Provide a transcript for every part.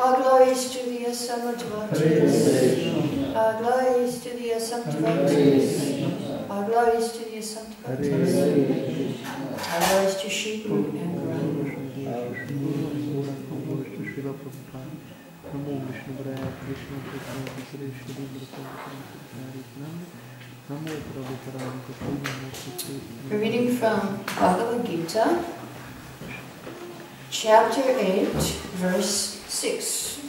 All glories to the assembled devotees. All glories to the assembled devotees. All glories to the assembled devotees. All glories to Shri Guru and Gaura. We're reading from Bhagavad Gita, Chapter 8, Verse 6.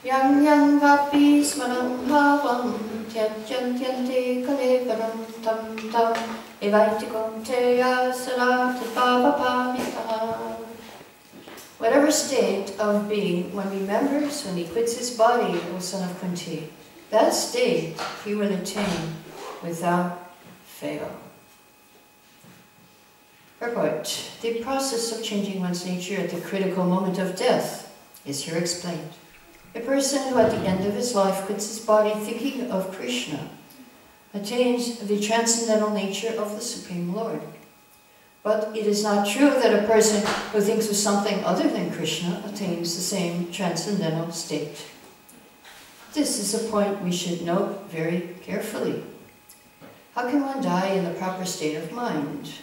Yang yang vapi smanam bhavam tyajyantyante kalevaram tam tam evaitikam teya sanat bhavapamitaha. Whatever state of being one remembers when he quits his body, O son of Kunti, that state he will attain without fail. Purport. The process of changing one's nature at the critical moment of death is here explained. A person who at the end of his life quits his body thinking of Krishna attains the transcendental nature of the Supreme Lord. But it is not true that a person who thinks of something other than Krishna attains the same transcendental state. This is a point we should note very carefully. How can one die in the proper state of mind?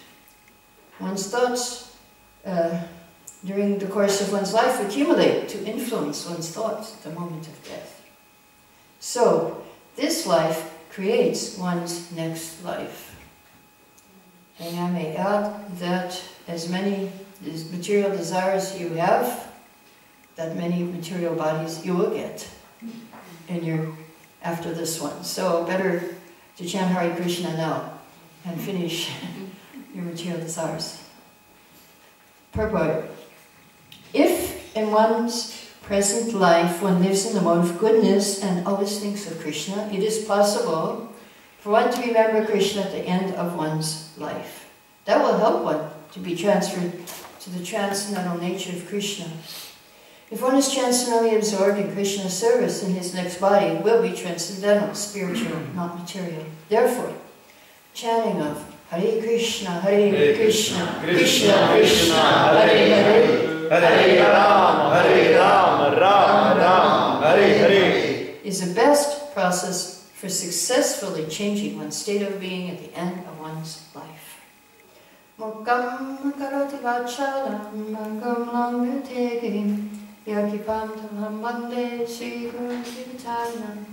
One's thoughts during the course of one's life accumulate to influence one's thoughts at the moment of death. So, this life creates one's next life. And I may add that as many material desires you have, that many material bodies you will get after this one. So better to chant Hare Krishna now and finish your material desires. Purport. If in one's present life one lives in the mode of goodness and always thinks of Krishna, it is possible for one to remember Krishna at the end of one's life. That will help one to be transferred to the transcendental nature of Krishna. If one is transcendently absorbed in Krishna's service, then his next body will be transcendental, spiritual, not material. Therefore, chanting of Hare Krishna, Krishna Krishna, Hare Hare, Hare Ram, Ram Ram, Hare Hare is the best process for successfully changing one's state of being at the end of one's life. Mukam karoti vachalam mangam langategim yakipam tamam bande Sri Guru Vitanam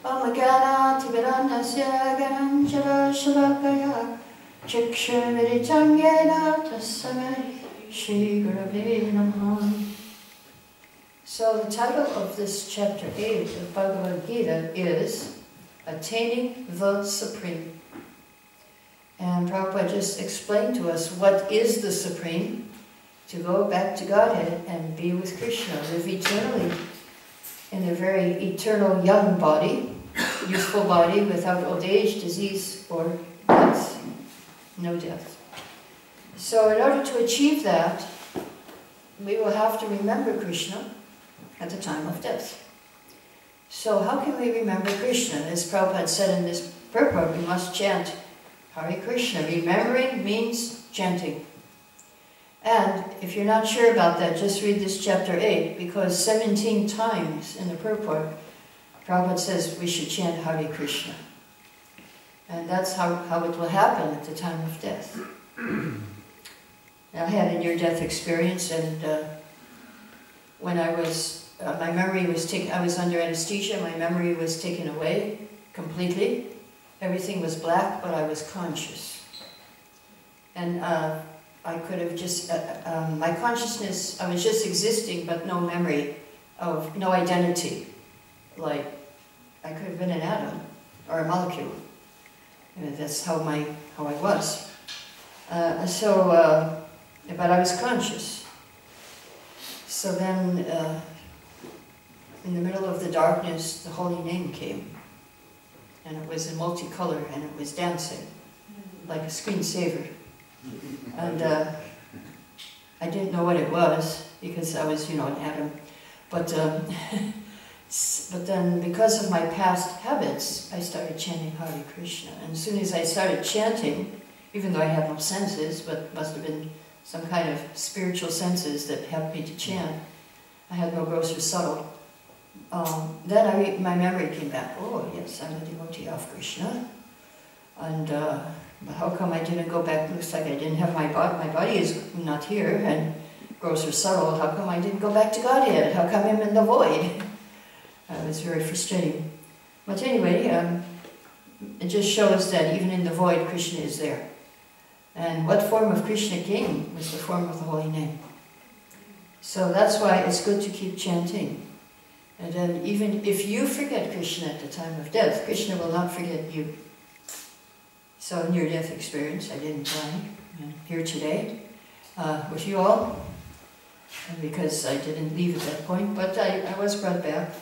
Omagana Tibiranasya Gananjara Shalakaya Chikshuritam Yena Tasamari Sri Gurave Namaha. So the title of this chapter 8 of Bhagavad Gita is Attaining the Supreme. And Prabhupada just explained to us what is the Supreme, to go back to Godhead and be with Krishna, live eternally in a very eternal young body, youthful body without old age, disease, or death. No death. So in order to achieve that, we will have to remember Krishna at the time of death. So how can we remember Krishna? As Prabhupada said in this purport, we must chant Hare Krishna. Remembering means chanting. And if you're not sure about that, just read this chapter 8, because 17 times in the purport, Prabhupada says we should chant Hare Krishna. And that's how it will happen at the time of death. I had a near-death experience, and when I was, my memory was taken, I was under anesthesia, my memory was taken away completely. Everything was black, but I was conscious. And I could have just, my consciousness, I was just existing, but no memory of, no identity. Like, I could have been an atom or a molecule. You know, that's how I was. But I was conscious. So then, in the middle of the darkness, the holy name came. And it was in multicolor, and it was dancing, like a screensaver. And I didn't know what it was, because I was, an atom. But then, because of my past habits, I started chanting Hare Krishna. And as soon as I started chanting, even though I had no senses, but must have been some kind of spiritual senses that helped me to chant, I had no gross or subtle. Then my memory came back. Oh, yes, I'm a devotee of Krishna. And but how come I didn't go back? Looks like I didn't have my body. My body is not here, and gross or subtle. How come I didn't go back to Godhead? How come I'm in the void? It was very frustrating. But anyway, it just shows that even in the void, Krishna is there. And what form of Krishna came was the form of the holy name. So that's why it's good to keep chanting. And then even if you forget Krishna at the time of death, Krishna will not forget you. So near-death experience, I didn't die. I'm here today with you all, because I didn't leave at that point, but I was brought back.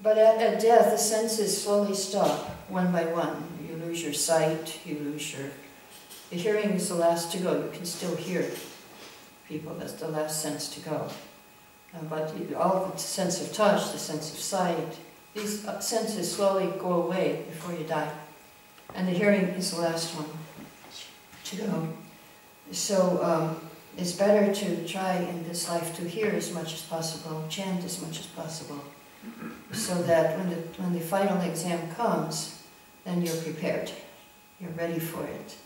But at death, the senses slowly stop, one by one. You lose your sight, you lose your... The hearing is the last to go. You can still hear people. That's the last sense to go. But all the sense of touch, the sense of sight, these senses slowly go away before you die. And the hearing is the last one to go. So it's better to try in this life to hear as much as possible, chant as much as possible, so that when the final exam comes, then you're prepared. You're ready for it.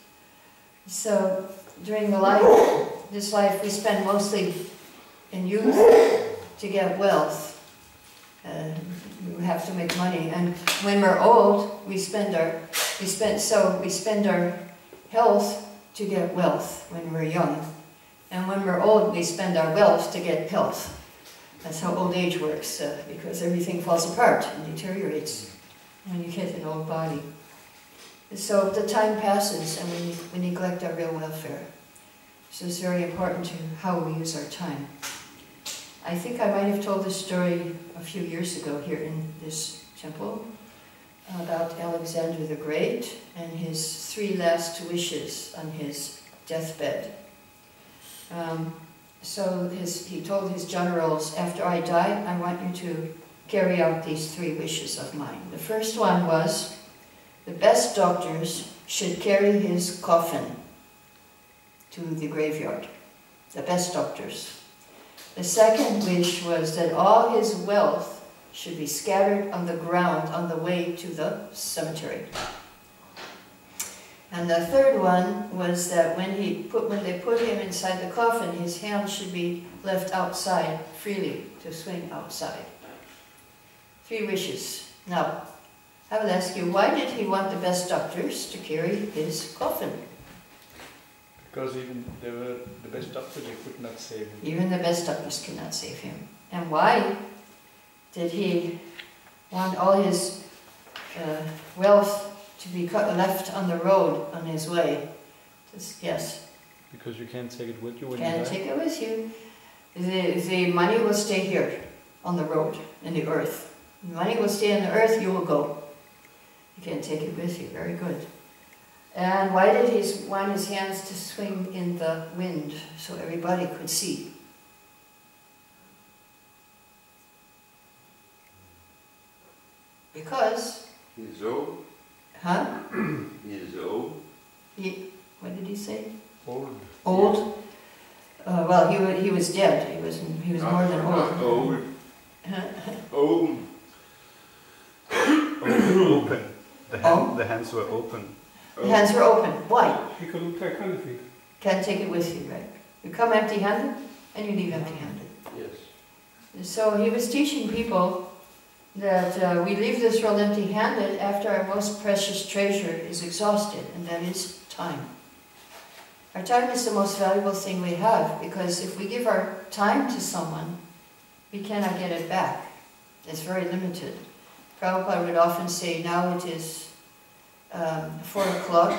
So during this life we spend mostly in youth to get wealth. We have to make money, and when we're old, we spend our health to get wealth when we're young, and when we're old, we spend our wealth to get health. That's how old age works, because everything falls apart and deteriorates when you get an old body. So the time passes, and we neglect our real welfare. So it's very important to how we use our time. I think I might have told this story a few years ago here in this temple about Alexander the Great and his 3 last wishes on his deathbed. So he told his generals, after I die, I want you to carry out these 3 wishes of mine. The first one was, the best doctors should carry his coffin to the graveyard. The best doctors. The second wish was that all his wealth should be scattered on the ground on the way to the cemetery. And the third one was that when they put him inside the coffin, his hands should be left outside freely to swing outside. 3 wishes. Now, I will ask you, why did he want the best doctors to carry his coffin? Because even they were the best doctors, they could not save him. Even the best doctors could not save him. And why did he want all his wealth to be left on the road on his way? Yes. Because you can't take it with you when you Can't die. take it with you. The money will stay here on the road, in the earth. The money will stay on the earth, you will go. You can't take it with you. Very good. And why did he want his hands to swing in the wind so everybody could see? Because... He's old. Huh? He's old. What did he say? Old. Old? Well, he was dead. He was more than old. Not old. Old. Open. Oh? The hands were open. The hands were open. Why? He couldn't take anything. Can't take it with you, right? You come empty-handed, and you leave empty-handed. Yes. So he was teaching people that we leave this world empty-handed after our most precious treasure is exhausted, and that is time. Our time is the most valuable thing we have, because if we give our time to someone, we cannot get it back. It's very limited. Prabhupada would often say, now it is 4 o'clock,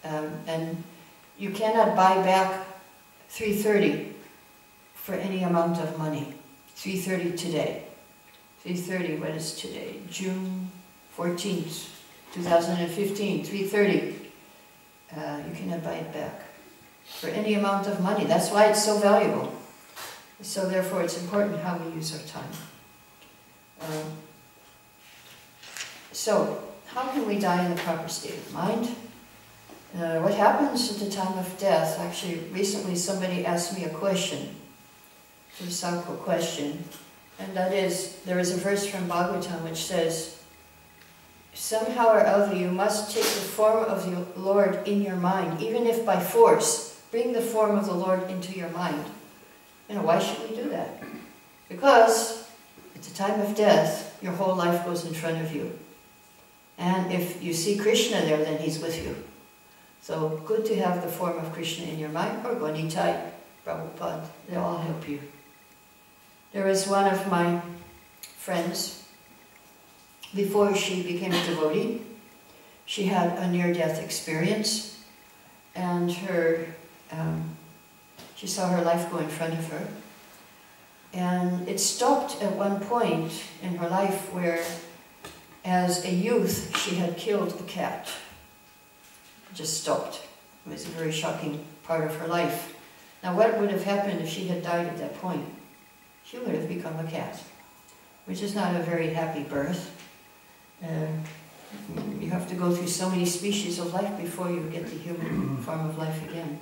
and you cannot buy back 3:30 for any amount of money. 3:30 today. 3:30, what is today? June 14th, 2015, 3:30. You cannot buy it back for any amount of money. That's why it's so valuable. So therefore it's important how we use our time. So, how can we die in the proper state of mind? What happens at the time of death? Actually, recently somebody asked me a question, a philosophical question, and that is, there is a verse from Bhagavatam which says, somehow or other you must take the form of the Lord in your mind, even if by force, bring the form of the Lord into your mind. You know, why should we do that? Because at the time of death, your whole life goes in front of you. And if you see Krishna there, then he's with you. So good to have the form of Krishna in your mind, or Gonitai, Prabhupada, they all help you. There was one of my friends, before she became a devotee, she had a near-death experience, and she saw her life go in front of her. And it stopped at one point in her life where, as a youth, she had killed a cat. It just stopped. It was a very shocking part of her life. Now, what would have happened if she had died at that point? She would have become a cat, which is not a very happy birth. You have to go through so many species of life before you get the human form of life again.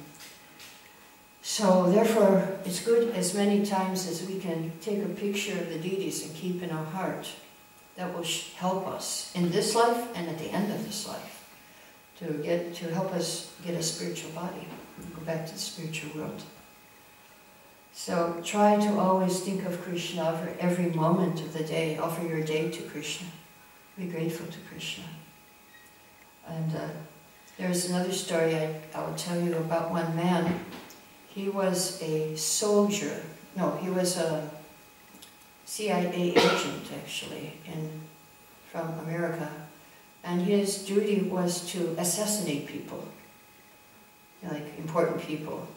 So therefore, it's good as many times as we can take a picture of the deities and keep in our heart. That will help us in this life and at the end of this life to help us get a spiritual body, go back to the spiritual world. So try to always think of Krishna for every moment of the day. Offer your day to Krishna. Be grateful to Krishna. And there's another story I will tell you about one man. He was a soldier. No, he was a CIA agent, actually, from America. And his duty was to assassinate people, like important people.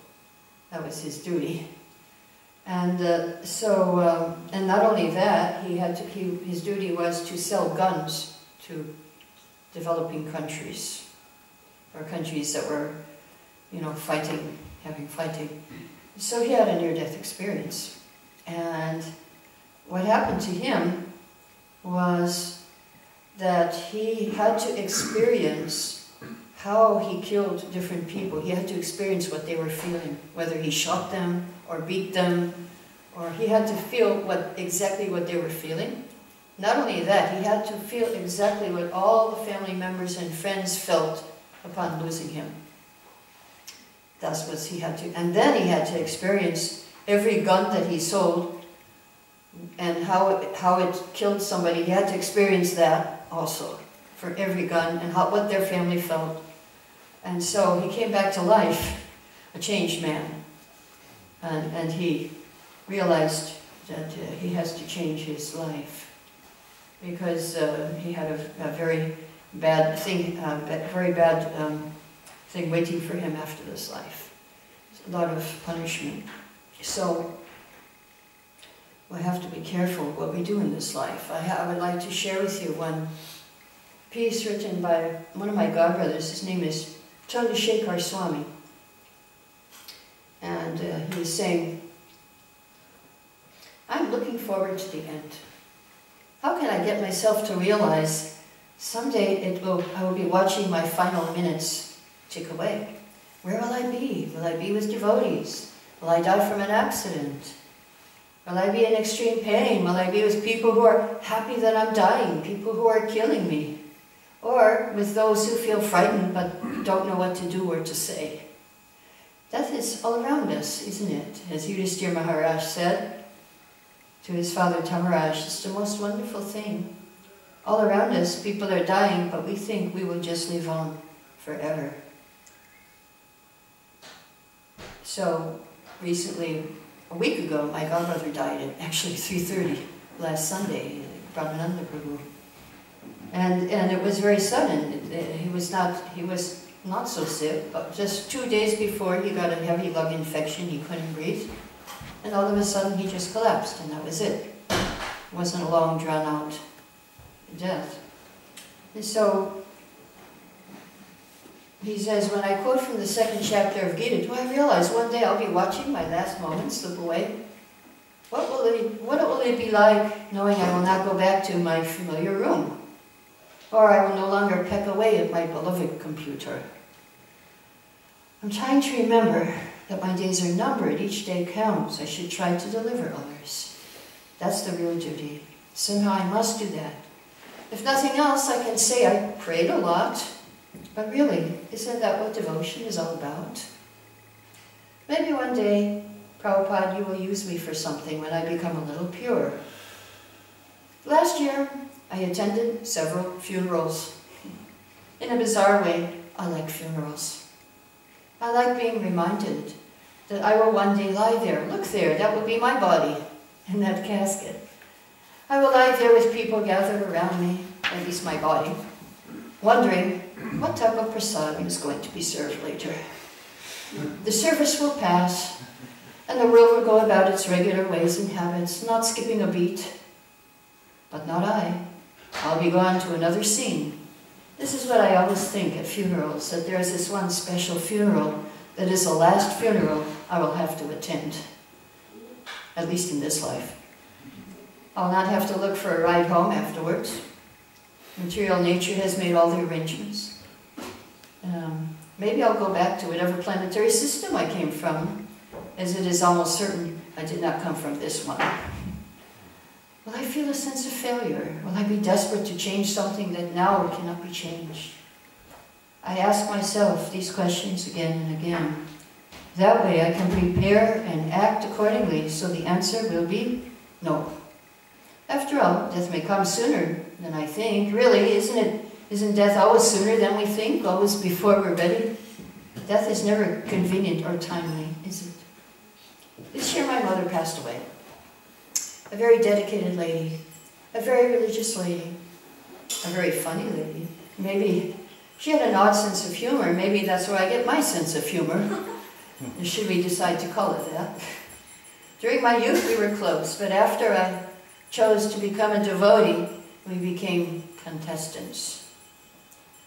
That was his duty. And and not only that, his duty was to sell guns to developing countries, or countries that were, having fighting. So he had a near-death experience. And what happened to him was that he had to experience how he killed different people. He had to experience what they were feeling, whether he shot them or beat them, or he had to feel exactly what they were feeling. Not only that, he had to feel exactly what all the family members and friends felt upon losing him. That's what he had to, and then he had to experience every gun that he sold and how it killed somebody. He had to experience that also for every gun and what their family felt. And so he came back to life, a changed man, and he realized that he has to change his life because he had a very bad thing, thing waiting for him after this life. It's a lot of punishment. So we have to be careful what we do in this life. I would like to share with you one piece written by one of my godbrothers. His name is Chandrasekhar Swami. And he was saying, I'm looking forward to the end. How can I get myself to realize someday I will be watching my final minutes tick away? Where will I be? Will I be with devotees? Will I die from an accident? Will I be in extreme pain? Will I be with people who are happy that I'm dying, people who are killing me? Or with those who feel frightened but don't know what to do or to say? Death is all around us, isn't it? As Yudhishthira Maharaj said to his father Tamaraj, it's the most wonderful thing. All around us, people are dying, but we think we will just live on forever. So, recently, a week ago, my godmother died at actually 3:30 last Sunday, Brahmananda Prabhu. And it was very sudden. He was not so sick, but just 2 days before he got a heavy lung infection, he couldn't breathe. And all of a sudden he just collapsed, and that was it. It wasn't a long, drawn-out death. And so, he says, when I quote from the 2nd chapter of Gita, do I realize one day I'll be watching my last moments slip away? What will it be like knowing I will not go back to my familiar room? Or I will no longer peck away at my beloved computer? I'm trying to remember that my days are numbered, each day counts. I should try to deliver others. That's the real duty. Somehow I must do that. If nothing else, I can say I prayed a lot, but really, isn't that what devotion is all about? Maybe one day, Prabhupada, you will use me for something when I become a little pure. Last year, I attended several funerals. In a bizarre way, I like funerals. I like being reminded that I will one day lie there. Look there, that will be my body in that casket. I will lie there with people gathered around me, at least my body, wondering what type of prasadam is going to be served later. The service will pass, and the world will go about its regular ways and habits, not skipping a beat. But not I. I'll be gone to another scene. This is what I always think at funerals, that there is this one special funeral that is the last funeral I will have to attend, at least in this life. I'll not have to look for a ride home afterwards. Material nature has made all the arrangements. Maybe I'll go back to whatever planetary system I came from, as it is almost certain I did not come from this one. Will I feel a sense of failure? Will I be desperate to change something that now cannot be changed? I ask myself these questions again and again. That way I can prepare and act accordingly, so the answer will be no. After all, death may come sooner than I think. Really, isn't death always sooner than we think, always before we're ready? Death is never convenient or timely, is it? This year my mother passed away. A very dedicated lady, a very religious lady, a very funny lady. Maybe she had an odd sense of humor. Maybe that's where I get my sense of humor, should we decide to call it that. During my youth we were close, but after I chose to become a devotee, we became contestants.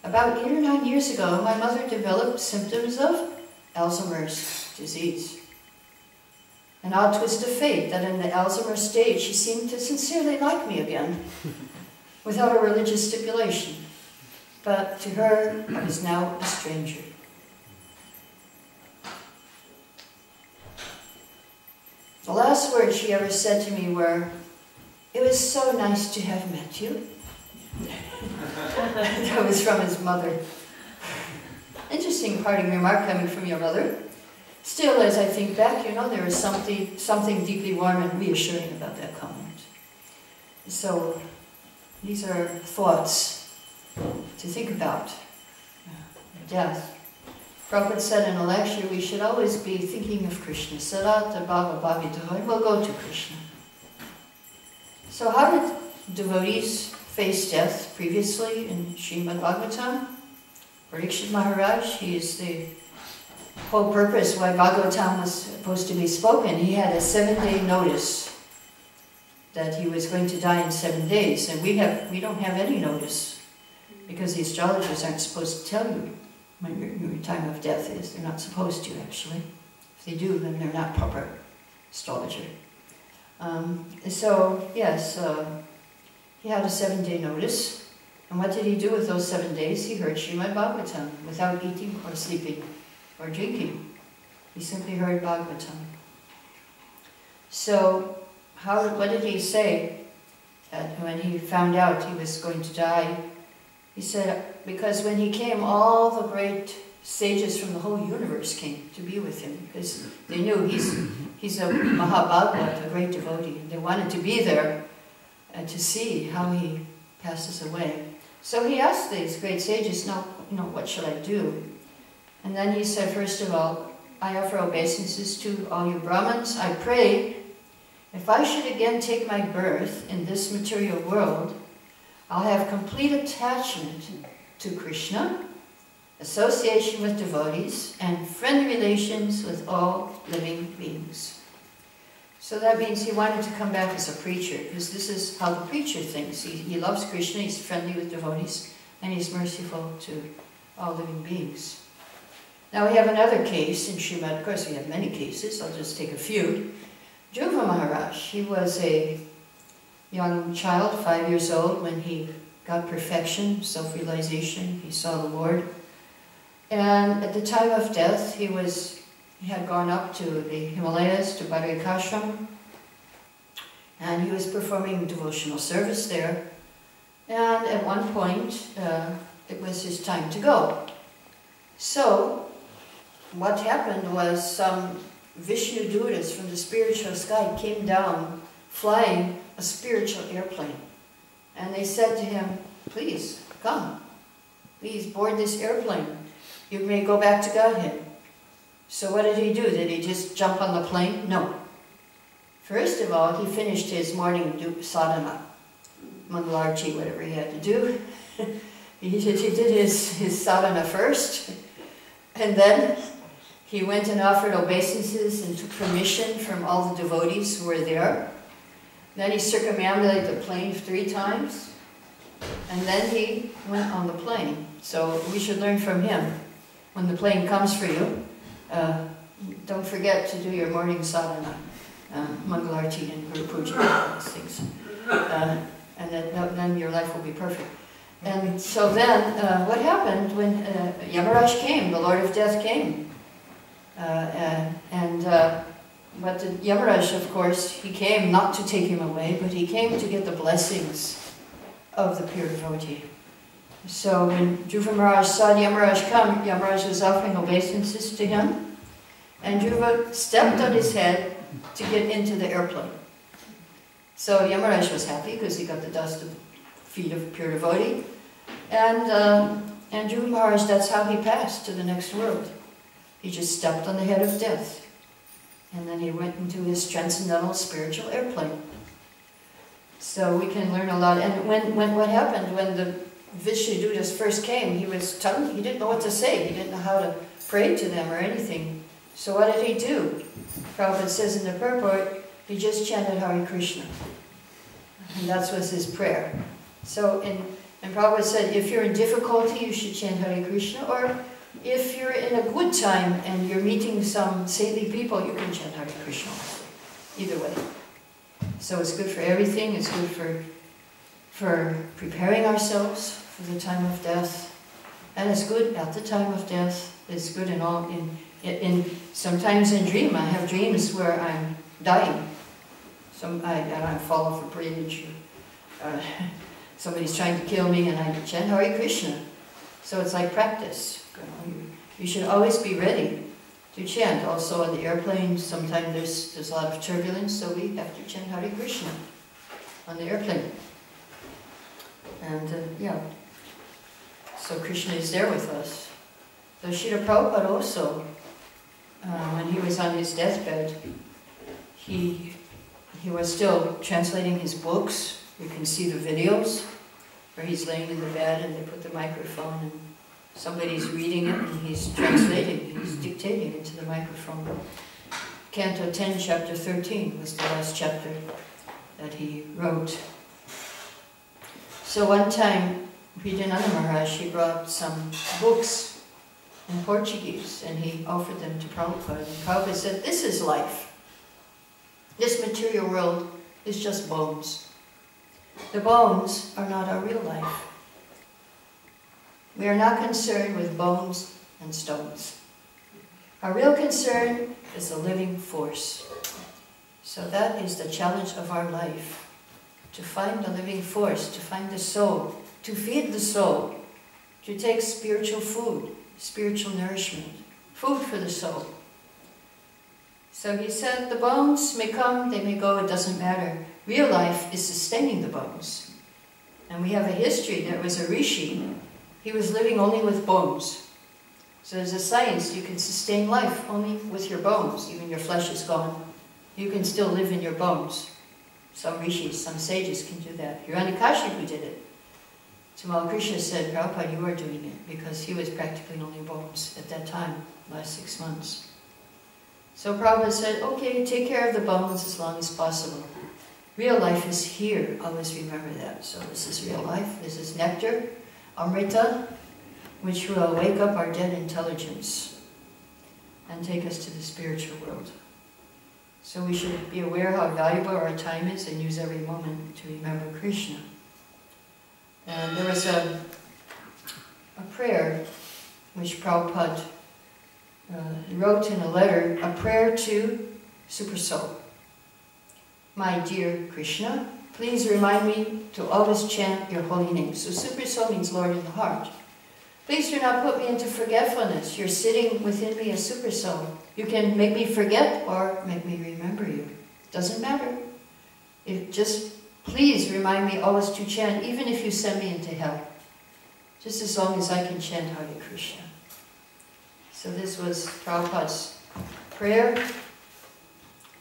About 8 or 9 years ago, my mother developed symptoms of Alzheimer's disease. An odd twist of fate that in the Alzheimer's stage she seemed to sincerely like me again, without a religious stipulation. But to her, I was now a stranger. The last words she ever said to me were, it was so nice to have met you. That was from his mother. Interesting parting remark coming from your mother. Still, as I think back, you know, there is something deeply warm and reassuring about that comment. So, these are thoughts to think about. Death. Prabhupada said in a lecture, we should always be thinking of Krishna. Sarata Bhava Bhavito, and we'll go to Krishna. So how did devotees face death previously in Srimad Bhagavatam? Parikshit Maharaj, he is the whole purpose why Bhagavatam was supposed to be spoken. He had a 7-day notice that he was going to die in 7 days, and we don't have any notice because the astrologers aren't supposed to tell you when your time of death is. They're not supposed to, actually. If they do, then they're not proper astrologer. So, yes, he had a 7-day notice. And what did he do with those 7 days? He heard Srimad Bhagavatam without eating or sleeping or drinking. He simply heard Bhagavatam. So, what did he say when he found out he was going to die? He said, because when he came, all the great sages from the whole universe came to be with him, because they knew he's a Mahabhagavad, a great devotee. They wanted to be there and to see how he passes away. So he asked these great sages, now, what should I do? And then he said, first of all, I offer obeisances to all you Brahmins. I pray, if I should again take my birth in this material world, I'll have complete attachment to Krishna, association with devotees, and friendly relations with all living beings. So that means he wanted to come back as a preacher, because this is how the preacher thinks. He loves Krishna, he's friendly with devotees, and he's merciful to all living beings. Now we have another case in Srimad. Of course we have many cases, I'll just take a few. Dhruva Maharaj, he was a young child, 5 years old, when he got perfection, self-realization, he saw the Lord. And at the time of death, he had gone up to the Himalayas, to Badrikashram, and he was performing devotional service there. And at one point, it was his time to go. So, what happened was some Vishnu Dutas from the spiritual sky came down, flying a spiritual airplane. And they said to him, please, come. Please board this airplane. You may go back to Godhead. So what did he do? Did he just jump on the plane? No. First of all, he finished his morning sadhana, Mangalarti, whatever he had to do. he did his sadhana first, and then he went and offered obeisances and took permission from all the devotees who were there. Then he circumambulated the plane 3 times, and then he went on the plane. So we should learn from him. When the plane comes for you, don't forget to do your morning sadhana, Mangalarti and Guru Puja, those things. And then your life will be perfect. And so then, what happened when Yamaraj came, the Lord of Death came? But the Yamaraj, of course, he came not to take him away, but he came to get the blessings of the pure devotee. So when Dhruva Maharaj saw Yamaraj come, Yamaraj was offering obeisances to him, and Dhruva stepped on his head to get into the airplane. So Yamaraj was happy because he got the dust of the feet of a pure devotee, and Dhruva Maharaj, that's how he passed to the next world. He just stepped on the head of death. And then he went into his transcendental spiritual airplane. So we can learn a lot. And what happened when the Vishnu Dutas first came, he didn't know what to say. He didn't know how to pray to them or anything. So what did he do? Prabhupada says in the purport, he just chanted Hare Krishna. And that was his prayer. So, and Prabhupada said, if you're in difficulty, you should chant Hare Krishna, or if you're in a good time and you're meeting some saintly people, you can chant Hare Krishna. Either way. So it's good for everything. It's good for preparing ourselves for the time of death. And it's good at the time of death. It's good sometimes in dream. I have dreams where I'm dying. I fall off a bridge, somebody's trying to kill me, and I chant Hare Krishna. So it's like practice. You should always be ready to chant. Also on the airplane, sometimes there's a lot of turbulence, so we have to chant Hare Krishna on the airplane. And yeah, so Krishna is there with us. So Srila Prabhupada also, when he was on his deathbed, he was still translating his books. You can see the videos where he's laying in the bed and they put the microphone and somebody's reading it and he's translating, he's dictating into the microphone. Canto 10, chapter 13 was the last chapter that he wrote. So one time, Vijayananda Maharaj, he brought some books in Portuguese and he offered them to Prabhupada. And Prabhupada said, this is life. This material world is just bones. The bones are not our real life. We are not concerned with bones and stones. Our real concern is the living force. So that is the challenge of our life. To find the living force, to find the soul, to feed the soul, to take spiritual food, spiritual nourishment, food for the soul. So he said, the bones may come, they may go, it doesn't matter. Real life is sustaining the bones. And we have a history. There was a rishi. He was living only with bones. So there's a science, you can sustain life only with your bones. Even your flesh is gone. You can still live in your bones. Some rishis, some sages can do that. Hiranyakashipu did it. Tamal Krishna said, Prabhupada, you are doing it, because he was practically only bones at that time, last 6 months. So Prabhupada said, okay, take care of the bones as long as possible. Real life is here, always remember that. So this is real life, this is nectar, amrita, which will wake up our dead intelligence and take us to the spiritual world. So we should be aware how valuable our time is and use every moment to remember Krishna. And there was a prayer which Prabhupada wrote in a letter, a prayer to Super Soul. My dear Krishna, please remind me to always chant your holy name. So Super Soul means Lord in the heart. Please do not put me into forgetfulness. You're sitting within me as Super Soul. You can make me forget or make me remember you. Doesn't matter. Just please remind me always to chant, even if you send me into hell. Just as long as I can chant Hare Krishna. So this was Prabhupada's prayer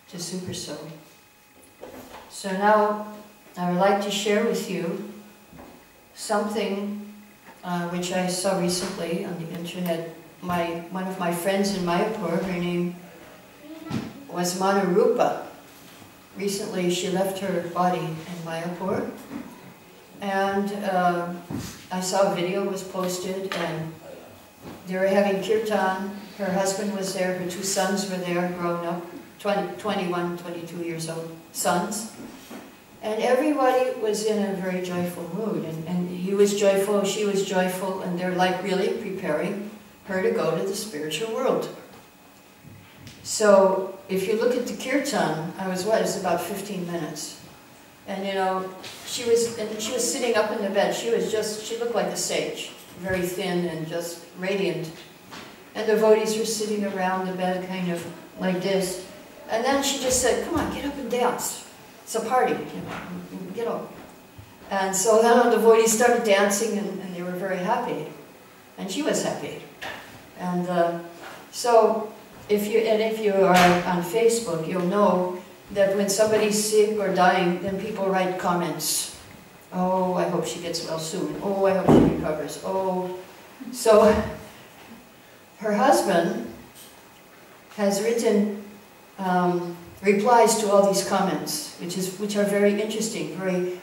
to Super Soul. So now I would like to share with you something which I saw recently on the internet. One of my friends in Mayapur, her name was Manurupa. Recently she left her body in Mayapur, and I saw a video was posted, and they were having kirtan. Her husband was there, her 2 sons were there, grown up, 21, 22 years old sons. And everybody was in a very joyful mood, and he was joyful, she was joyful, and they're like really preparing her to go to the spiritual world. So if you look at the kirtan, it was about 15 minutes. And you know, she was sitting up in the bed. She looked like a sage, very thin and just radiant. And the devotees were sitting around the bed kind of like this. And then she just said, come on, get up and dance. It's a party, you know, get up. And so then the devotees started dancing, and they were very happy. And she was happy. And so if you are on Facebook, you'll know that when somebody's sick or dying, then people write comments. Oh, I hope she gets well soon. Oh, I hope she recovers. Oh, so her husband has written replies to all these comments, which are very interesting, very